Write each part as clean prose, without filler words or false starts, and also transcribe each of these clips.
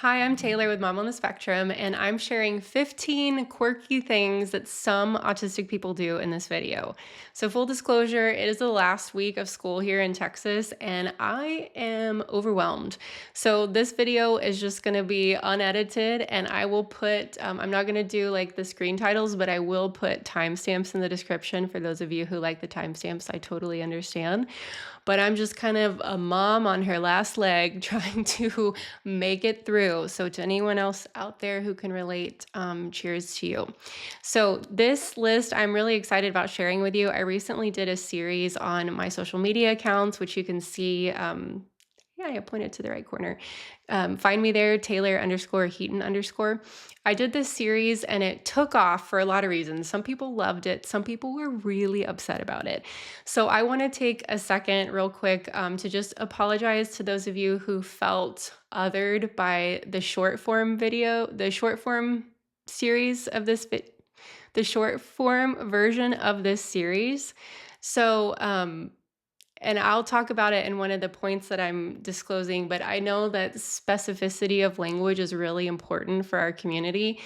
Hi, I'm Taylor with Mom on the Spectrum, and I'm sharing 15 quirky things that some autistic people do in this video. So, full disclosure, it is the last week of school here in Texas, and I am overwhelmed. So, this video is just going to be unedited, and I will put, I'm not going to do like the screen titles, but I will put timestamps in the description for those of you who like the timestamps. I totally understand. But I'm just kind of a mom on her last leg trying to make it through. So, to anyone else out there who can relate, cheers to you. So, this list I'm really excited about sharing with you. I recently did a series on my social media accounts, which you can see. Yeah, I pointed to the right corner. Find me there, Taylor _ Heaton _ I did this series and it took off for a lot of reasons. Some people loved it. Some people were really upset about it. So I want to take a second real quick to just apologize to those of you who felt othered by the short form video, the short form series of the short form version of this series. So, and I'll talk about it in one of the points that I'm disclosing, but I know that specificity of language is really important for our community.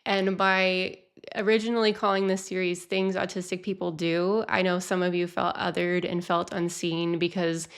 And by originally calling this series Things Autistic People Do, I know some of you felt othered and felt unseen because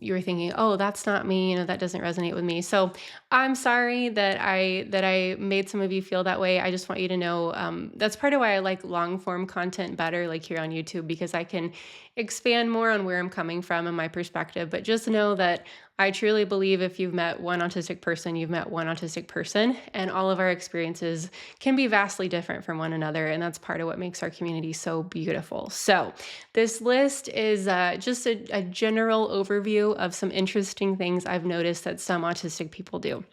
you were thinking, oh, that's not me, that doesn't resonate with me. So I'm sorry that I made some of you feel that way. I just want you to know that's part of why I like long form content better, like here on YouTube, because I can expand more on where I'm coming from and my perspective. But just know that I truly believe if you've met one autistic person, you've met one autistic person, and all of our experiences can be vastly different from one another. And that's part of what makes our community so beautiful. So this list is just a general overview of some interesting things I've noticed that some autistic people do.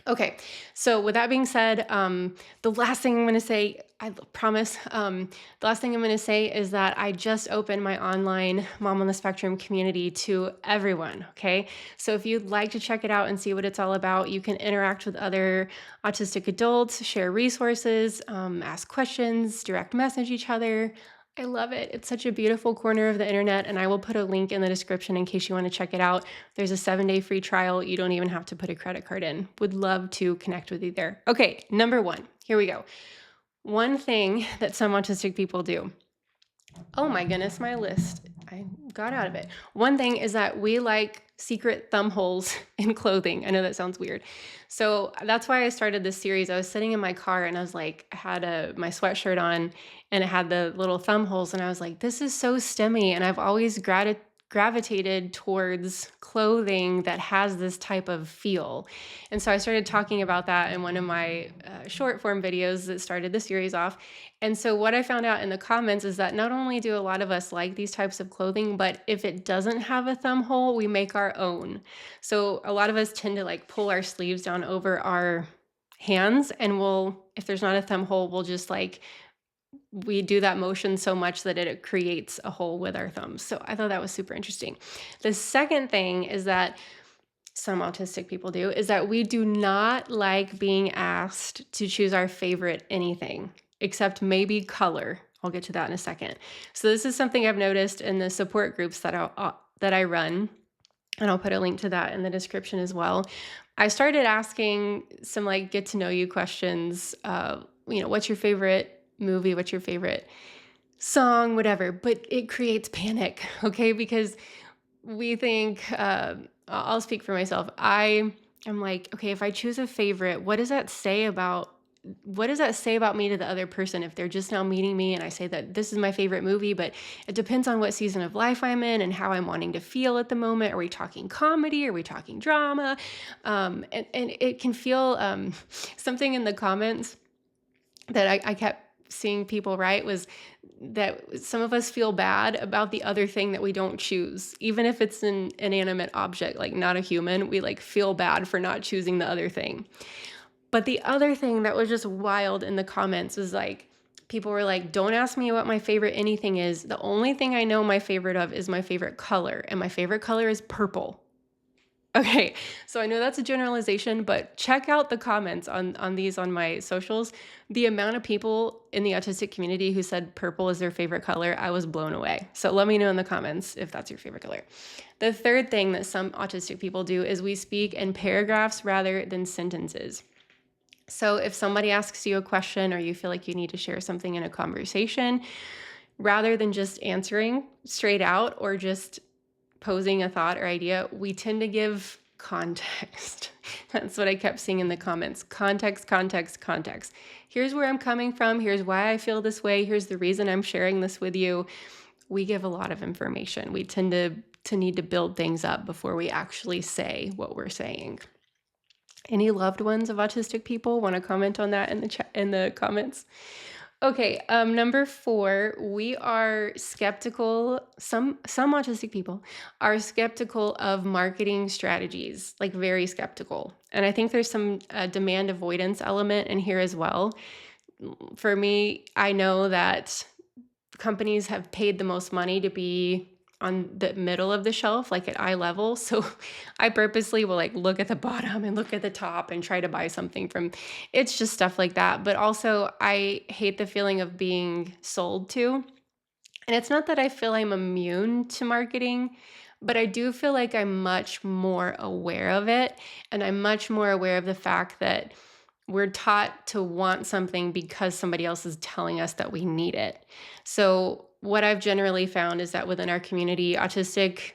Okay, so with that being said, the last thing I'm going to say, I promise, the last thing I'm going to say is that I just opened my online Mom on the Spectrum community to everyone, okay? So if you'd like to check it out and see what it's all about, you can interact with other autistic adults, share resources, ask questions, direct message each other. I love it. It's such a beautiful corner of the internet, and I will put a link in the description in case you want to check it out. There's a 7-day free trial. You don't even have to put a credit card in. Would love to connect with you there. Okay, number one. Here we go. One thing that some autistic people do. Oh my goodness, my list. I got out of it. One thing is that we like secret thumb holes in clothing. I know that sounds weird. So that's why I started this series. I was sitting in my car and I was like, I had my sweatshirt on and it had the little thumb holes. And I was like, this is so stemmy. And I've always gravitated towards clothing that has this type of feel. And so I started talking about that in one of my short form videos that started the series off. And so what I found out in the comments is that not only do a lot of us like these types of clothing, but if it doesn't have a thumb hole, we make our own. So a lot of us tend to like pull our sleeves down over our hands, and if there's not a thumb hole, we'll just like we do that motion so much that it creates a hole with our thumbs. So I thought that was super interesting. The second thing is that some autistic people do is that we do not like being asked to choose our favorite anything, except maybe color. I'll get to that in a second. So this is something I've noticed in the support groups that I run, and I'll put a link to that in the description as well. I started asking some like get to know you questions. What's your favorite movie? What's your favorite song? Whatever. But it creates panic, okay? Because we think, I'll speak for myself. I'm like, okay, if I choose a favorite, what does that say about me to the other person if they're just now meeting me and I say that this is my favorite movie, but it depends on what season of life I'm in and how I'm wanting to feel at the moment. Are we talking comedy? Are we talking drama? And it can feel something in the comments that I kept seeing people write was that some of us feel bad about the other thing that we don't choose. Even if it's an inanimate object, like not a human, we like feel bad for not choosing the other thing. But the other thing that was just wild in the comments was like, people were like, don't ask me what my favorite anything is. The only thing I know my favorite of is my favorite color. And my favorite color is purple. Okay, so I know that's a generalization, but check out the comments on these on my socials. The amount of people in the autistic community who said purple is their favorite color, I was blown away. So let me know in the comments if that's your favorite color. The third thing that some autistic people do is we speak in paragraphs rather than sentences. So if somebody asks you a question or you feel like you need to share something in a conversation, rather than just answering straight out or just posing a thought or idea, we tend to give context. That's what I kept seeing in the comments. Context, context, context. Here's where I'm coming from. Here's why I feel this way. Here's the reason I'm sharing this with you. We give a lot of information. We tend to need to build things up before we actually say what we're saying. Any loved ones of autistic people want to comment on that in the chat, in the comments? Okay, number 4, we are skeptical. Some autistic people are skeptical of marketing strategies, like very skeptical. And I think there's some demand avoidance element in here as well. For me, I know that companies have paid the most money to be on the middle of the shelf, like at eye level. So I purposely will like look at the bottom and look at the top and try to buy something from, it's just stuff like that. But also I hate the feeling of being sold to. And it's not that I feel I'm immune to marketing, but I do feel like I'm much more aware of it. And I'm much more aware of the fact that we're taught to want something because somebody else is telling us that we need it. So, what I've generally found is that within our community, autistic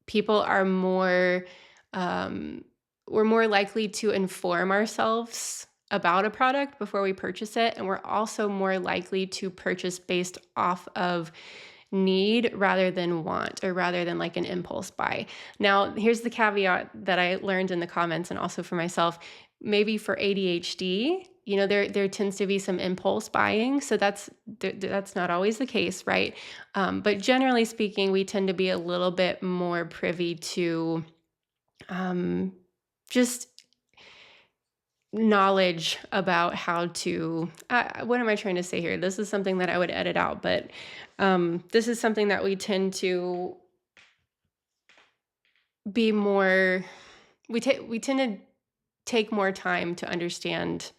people are more, um, we're more likely to inform ourselves about a product before we purchase it. And we're also more likely to purchase based off of need rather than want, or rather than like an impulse buy. Now, here's the caveat that I learned in the comments and also for myself. Maybe for ADHD, there tends to be some impulse buying. So that's not always the case, right? But generally speaking, we tend to be a little bit more privy to just knowledge about how to, what am I trying to say here? This is something that I would edit out, but this is something that we tend to be more, we tend to take more time to understand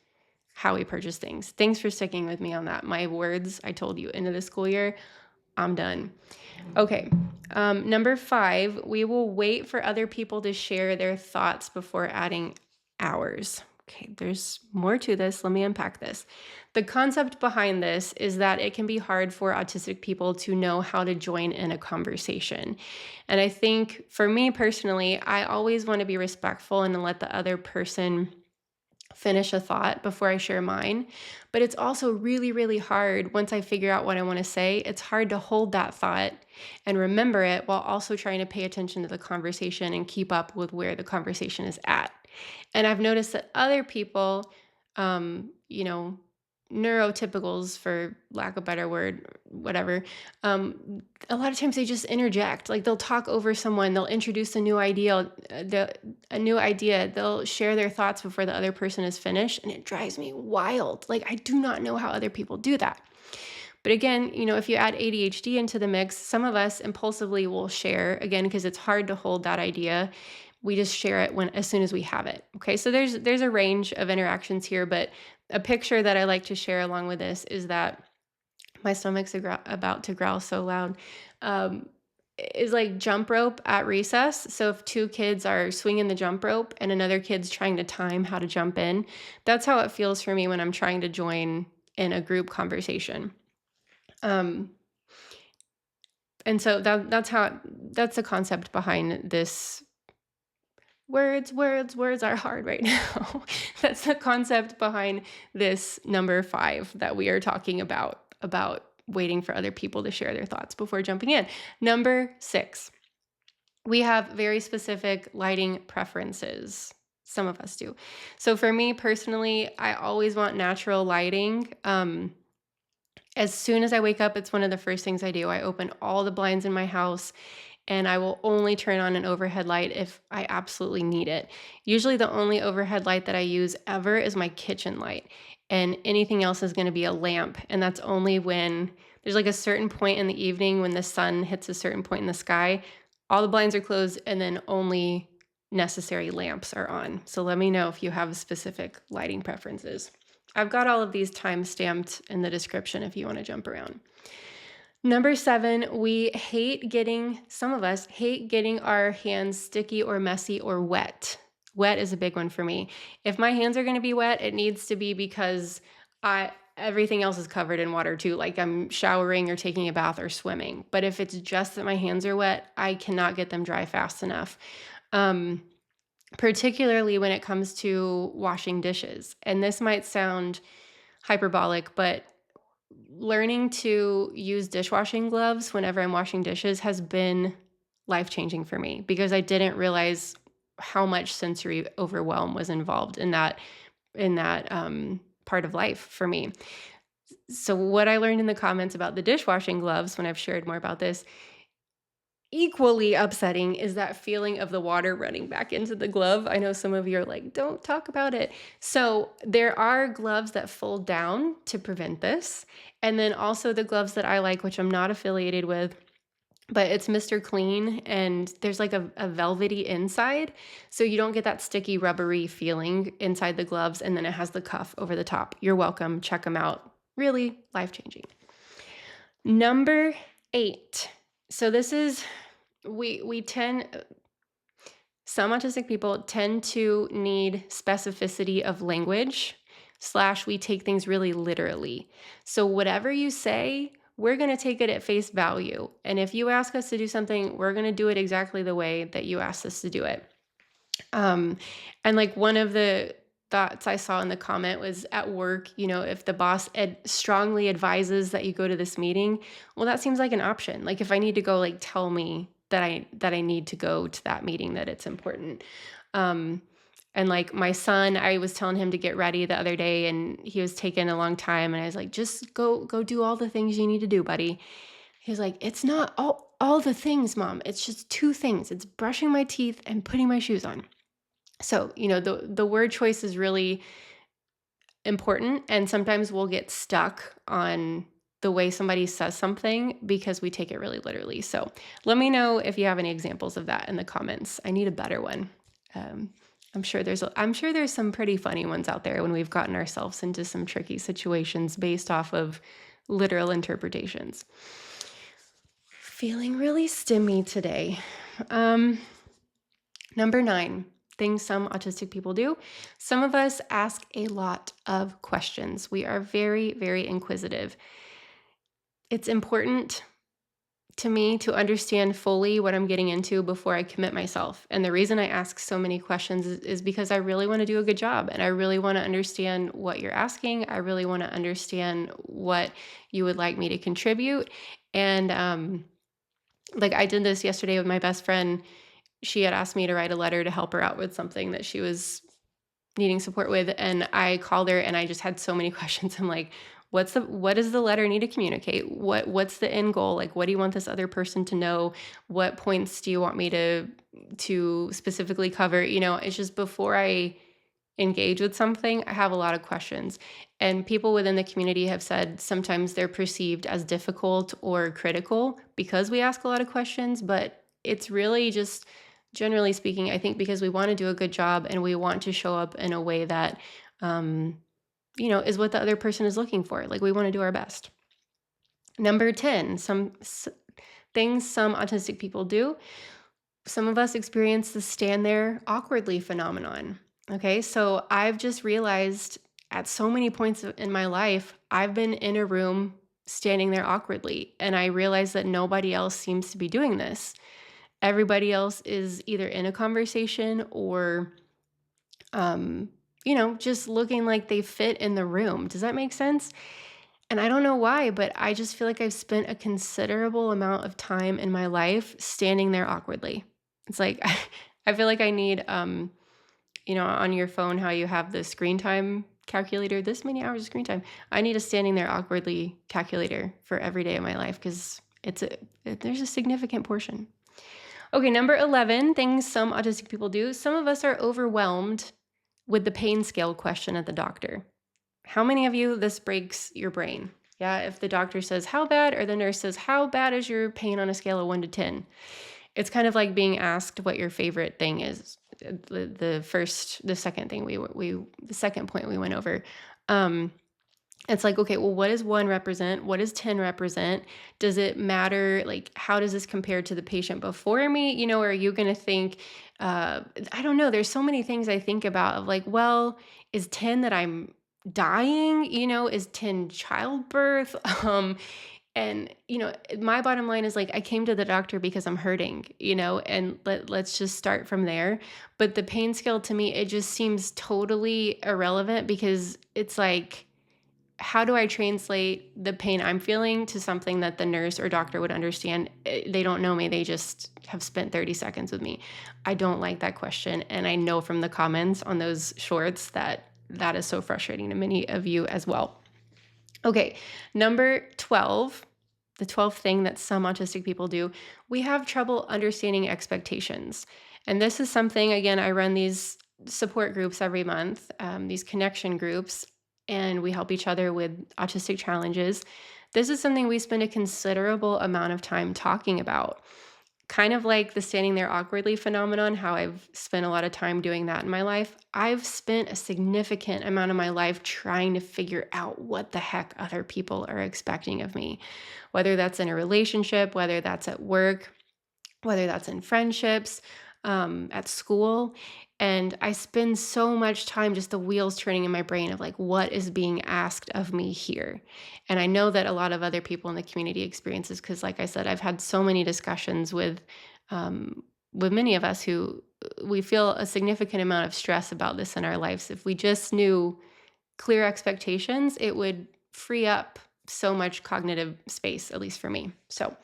how we purchase things. Thanks for sticking with me on that. My words, I told you, end of the school year, I'm done. Okay. Number 5, we will wait for other people to share their thoughts before adding ours. Okay, there's more to this. Let me unpack this. The concept behind this is that it can be hard for autistic people to know how to join in a conversation. And I think for me personally, I always want to be respectful and to let the other person finish a thought before I share mine. But it's also really, really hard once I figure out what I want to say. It's hard to hold that thought and remember it while also trying to pay attention to the conversation and keep up with where the conversation is at. And I've noticed that other people, um, you know, neurotypicals, for lack of a better word, whatever, a lot of times they just interject. Like they'll talk over someone, they'll introduce a new idea, they'll share their thoughts before the other person is finished, and it drives me wild. Like I do not know how other people do that. But again, if you add ADHD into the mix, some of us impulsively will share, again, because it's hard to hold that idea. We just share it as soon as we have it. Okay, so there's a range of interactions here, but a picture that I like to share along with this is that my stomach's about to growl so loud. Is like jump rope at recess. So if 2 kids are swinging the jump rope and another kid's trying to time how to jump in, that's how it feels for me when I'm trying to join in a group conversation. Um, and so that's the concept behind this. Words are hard right now. That's the concept behind this number 5 that we are talking about waiting for other people to share their thoughts before jumping in. Number 6, we have very specific lighting preferences. Some of us do. So for me personally, I always want natural lighting. As soon as I wake up, it's one of the first things I do. I open all the blinds in my house and I will only turn on an overhead light if I absolutely need it. Usually the only overhead light that I use ever is my kitchen light, and anything else is going to be a lamp, and that's only when there's like a certain point in the evening when the sun hits a certain point in the sky. All the blinds are closed, and then only necessary lamps are on. So let me know if you have specific lighting preferences. I've got all of these time stamped in the description if you want to jump around. Number 7, some of us hate getting our hands sticky or messy or wet. Wet is a big one for me. If my hands are going to be wet, it needs to be because everything else is covered in water too, like I'm showering or taking a bath or swimming. But if it's just that my hands are wet, I cannot get them dry fast enough. Particularly when it comes to washing dishes. And this might sound hyperbolic, but learning to use dishwashing gloves whenever I'm washing dishes has been life-changing for me because I didn't realize how much sensory overwhelm was involved in that part of life for me. So what I learned in the comments about the dishwashing gloves when I've shared more about this, equally upsetting is that feeling of the water running back into the glove. I know some of you are like, don't talk about it. So there are gloves that fold down to prevent this. And then also the gloves that I like, which I'm not affiliated with, but it's Mr. Clean, and there's like a velvety inside. So you don't get that sticky, rubbery feeling inside the gloves, and then it has the cuff over the top. You're welcome. Check them out. Really life-changing. Number 8. So this is, some autistic people tend to need specificity of language / we take things really literally. So whatever you say, we're going to take it at face value. And if you ask us to do something, we're going to do it exactly the way that you asked us to do it. And like one of the thoughts I saw in the comment was at work, if the boss strongly advises that you go to this meeting, well, that seems like an option. Like if I need to go, like tell me that I need to go to that meeting, that it's important. And like my son, I was telling him to get ready the other day and he was taking a long time. And I was like, just go do all the things you need to do, buddy. He was like, it's not all the things, Mom. It's just 2 things. It's brushing my teeth and putting my shoes on. So, the word choice is really important. And sometimes we'll get stuck on the way somebody says something because we take it really literally. So let me know if you have any examples of that in the comments. I need a better one. I'm sure there's some pretty funny ones out there when we've gotten ourselves into some tricky situations based off of literal interpretations. Feeling really stimmy today. Number 9, things some autistic people do. Some of us ask a lot of questions. We are very, very inquisitive. It's important to me to understand fully what I'm getting into before I commit myself. And the reason I ask so many questions is because I really want to do a good job and I really want to understand what you're asking. I really want to understand what you would like me to contribute. And like I did this yesterday with my best friend. She had asked me to write a letter to help her out with something that she was needing support with. And I called her and I just had so many questions. I'm like, what does the letter need to communicate? What's the end goal? Like, what do you want this other person to know? What points do you want me to specifically cover? It's just before I engage with something, I have a lot of questions. And people within the community have said sometimes they're perceived as difficult or critical because we ask a lot of questions, but it's really just, generally speaking, I think because we want to do a good job and we want to show up in a way that, is what the other person is looking for. Like we want to do our best. Number 10, things some autistic people do. Some of us experience the stand there awkwardly phenomenon. Okay, so I've just realized at so many points in my life, I've been in a room standing there awkwardly, and I realized that nobody else seems to be doing this. Everybody else is either in a conversation or, just looking like they fit in the room. Does that make sense? And I don't know why, but I just feel like I've spent a considerable amount of time in my life standing there awkwardly. It's like, I feel like I need, on your phone, how you have the screen time calculator, this many hours of screen time. I need a standing there awkwardly calculator for every day of my life because there's a significant portion. Okay, number 11, things some autistic people do. Some of us are overwhelmed with the pain scale question at the doctor. How many of you, this breaks your brain? Yeah, if the doctor says, how bad, or the nurse says, how bad is your pain on a scale of 1 to 10? It's kind of like being asked what your favorite thing is. the second point we went over. Um, it's like, okay, well, what does one represent? What does 10 represent? Does it matter? Like, how does this compare to the patient before me? Are you going to think, I don't know. There's so many things I think about of like, well, is 10 that I'm dying? Is 10 childbirth? And my bottom line is like, I came to the doctor because I'm hurting, and let's just start from there. But the pain scale to me, it just seems totally irrelevant because it's like, how do I translate the pain I'm feeling to something that the nurse or doctor would understand? They don't know me. They just have spent 30 seconds with me. I don't like that question. And I know from the comments on those shorts that that is so frustrating to many of you as well. Okay, number 12, the 12th thing that some autistic people do, we have trouble understanding expectations. And this is something, again, I run these support groups every month, these connection groups, and we help each other with autistic challenges. This is something we spend a considerable amount of time talking about. Kind of like the standing there awkwardly phenomenon, how I've spent a lot of time doing that in my life. I've spent a significant amount of my life trying to figure out what the heck other people are expecting of me, whether that's in a relationship, whether that's at work, whether that's in friendships, at school. And I spend so much time just the wheels turning in my brain of like, what is being asked of me here? And I know that a lot of other people in the community experiences, because like I said, I've had so many discussions with many of us who we feel a significant amount of stress about this in our lives. If we just knew clear expectations, it would free up so much cognitive space, at least for me. So,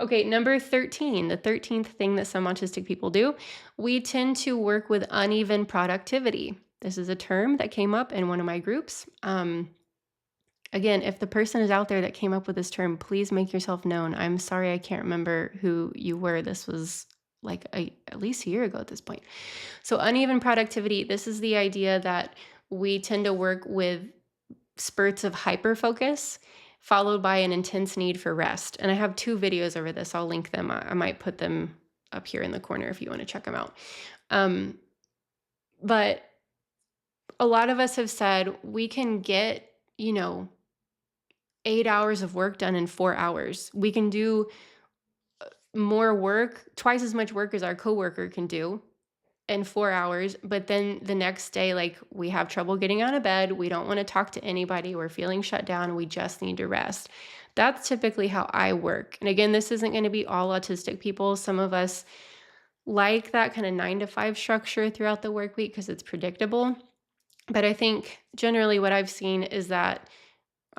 okay, number 13, the 13th thing that some autistic people do, we tend to work with uneven productivity. This is a term that came up in one of my groups. Again, if the person is out there that came up with this term, please make yourself known. I'm sorry I can't remember who you were. This was like at least a year ago at this point. So uneven productivity, this is the idea that we tend to work with spurts of hyperfocus followed by an intense need for rest. And I have 2 videos over this. I'll link them. I might put them up here in the corner if you want to check them out. But a lot of us have said we can get, 8 hours of work done in 4 hours. We can do more work, twice as much work as our coworker can do in 4 hours, but then the next day, like, we have trouble getting out of bed. We don't want to talk to anybody. We're feeling shut down. We just need to rest. That's typically how I work. And again, this isn't going to be all autistic people. Some of us like that kind of 9 to 5 structure throughout the work week because it's predictable. But I think generally what I've seen is that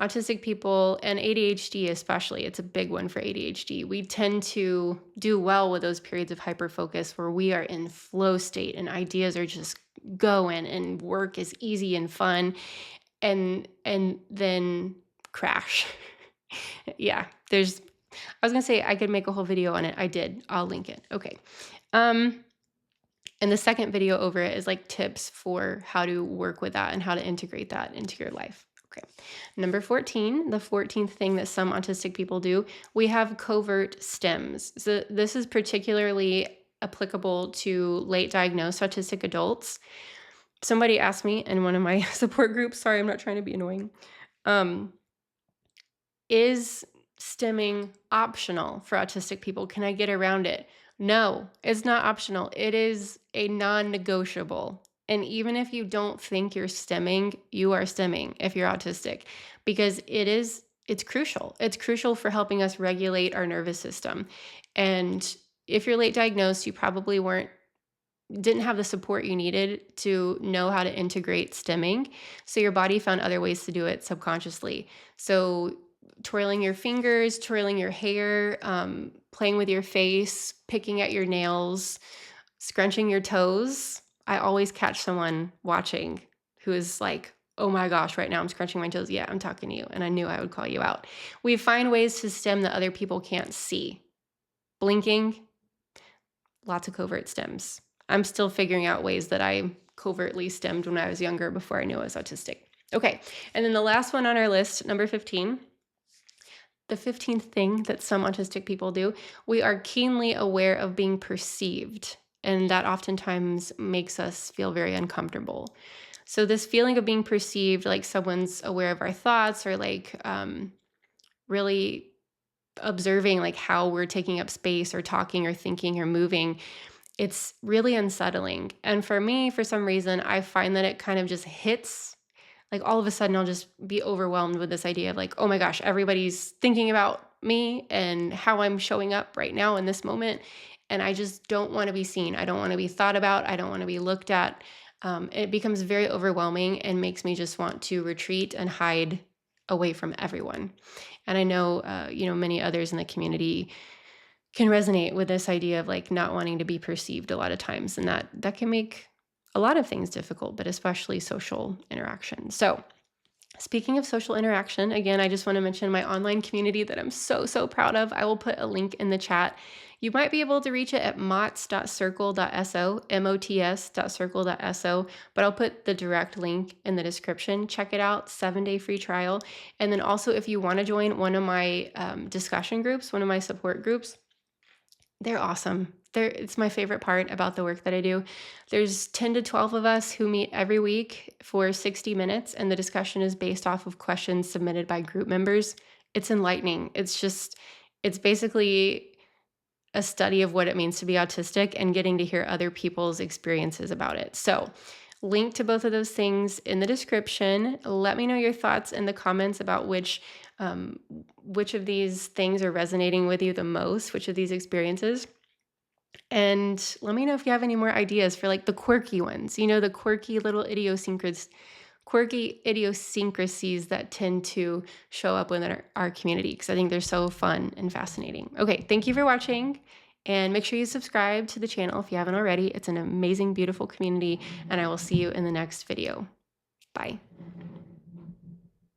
autistic people and ADHD especially, it's a big one for ADHD. We tend to do well with those periods of hyperfocus where we are in flow state and ideas are just going and work is easy and fun and then crash. Yeah, I was going to say I could make a whole video on it. I did. I'll link it. Okay. And the second video over it is like tips for how to work with that and how to integrate that into your life. Okay. Number 14, the 14th thing that some autistic people do, we have covert stims. So this is particularly applicable to late diagnosed autistic adults. Somebody asked me in one of my support groups, sorry, I'm not trying to be annoying, is stimming optional for autistic people? Can I get around it? No, it's not optional. It is a non-negotiable. And even if you don't think you're stimming, you are stimming if you're autistic, because it's crucial. It's crucial for helping us regulate our nervous system. And if you're late diagnosed, you probably didn't have the support you needed to know how to integrate stimming. So your body found other ways to do it subconsciously. So twirling your fingers, twirling your hair, playing with your face, picking at your nails, scrunching your toes. I always catch someone watching who is like, oh my gosh, right now I'm scrunching my toes. Yeah, I'm talking to you. And I knew I would call you out. We find ways to stim that other people can't see. Blinking, lots of covert stims. I'm still figuring out ways that I covertly stemmed when I was younger before I knew I was autistic. Okay, and then the last one on our list, number 15, the 15th thing that some autistic people do, we are keenly aware of being perceived. And that oftentimes makes us feel very uncomfortable. So this feeling of being perceived like someone's aware of our thoughts, or like really observing like how we're taking up space or talking or thinking or moving, it's really unsettling. And for me, for some reason, I find that it kind of just hits, like all of a sudden I'll just be overwhelmed with this idea of like, oh my gosh, everybody's thinking about me and how I'm showing up right now in this moment. And I just don't want to be seen. I don't want to be thought about. I don't want to be looked at. It becomes very overwhelming and makes me just want to retreat and hide away from everyone. And I know, many others in the community can resonate with this idea of like not wanting to be perceived a lot of times. And that can make a lot of things difficult, but especially social interaction. So speaking of social interaction, again, I just want to mention my online community that I'm so, so proud of. I will put a link in the chat. You might be able to reach it at mots.circle.so, mots.circle.so, but I'll put the direct link in the description. Check it out, 7-day free trial. And then also, if you want to join one of my discussion groups, one of my support groups, they're awesome. It's my favorite part about the work that I do. There's 10 to 12 of us who meet every week for 60 minutes, and the discussion is based off of questions submitted by group members. It's enlightening. It's basically a study of what it means to be autistic and getting to hear other people's experiences about it. So, link to both of those things in the description. Let me know your thoughts in the comments about which of these things are resonating with you the most, which of these experiences. And let me know if you have any more ideas for like the quirky ones, the quirky little idiosyncrasies that tend to show up within our community, because I think they're so fun and fascinating. Okay, thank you for watching, and make sure you subscribe to the channel if you haven't already. It's an amazing, beautiful community, and I will see you in the next video. Bye.